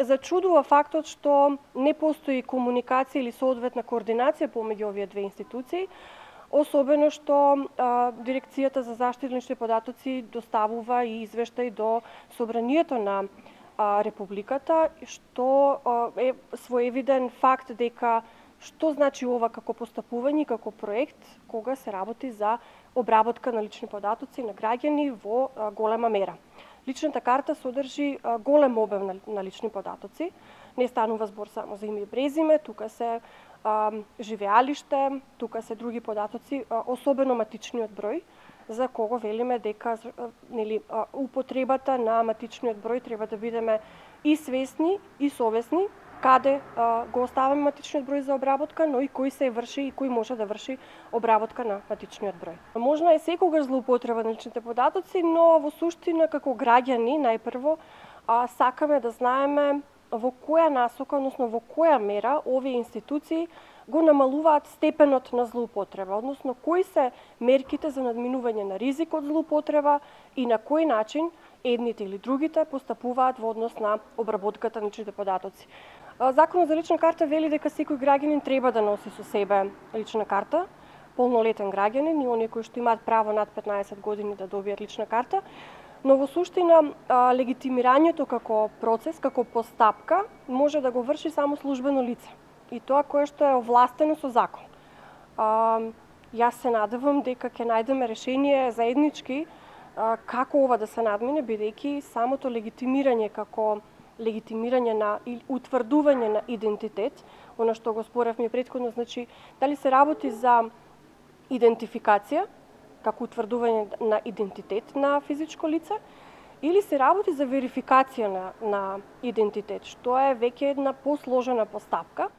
зачудува фактот што не постои комуникација или соодветна координација помеѓу овие две институции, особено што Дирекцијата за заштита на лични податоци доставува и извештај до Собранието на Републиката, што е своевиден факт дека што значи ова како постапување, како проект, кога се работи за обработка на лични податоци на граѓани во голема мера. Личната карта содржи голем обем на лични податоци. Не станува збор само за име и презиме, тука се живеалиште, тука се други податоци, особено матичниот број, за кого велиме дека употребата на матичниот број треба да бидеме и свесни и совесни каде го оставаме матичниот број за обработка, но и кој се врши и кој може да врши обработка на матичниот број. Можна е секогаш злоупотреба на личните податоци, но во суштина како граѓани најпрво сакаме да знаеме во која насока, односно во која мера овие институции го намалуваат степенот на злоупотреба, односно кои се мерките за надминување на ризик од злоупотреба и на кој начин едните или другите постапуваат во однос на обработката на личните податоци. Законот за лична карта вели дека секој граѓанин треба да носи со себе лична карта, полнолетен граѓанин и оние кои што имаат право над 15 години да добијат лична карта, но во суштина легитимирањето како процес, како постапка, може да го врши само службено лице. И тоа кое што е овластено со закон. Јас се надевам дека ќе најдеме решение заеднички како ова да се надмине, бидејќи самото легитимирање како легитимирање на или утврдување на идентитет, она што го споревме претходно, значи дали се работи за идентификација, како утврдување на идентитет на физичко лице, или се работи за верификација на идентитет, што е веќе една посложена постапка.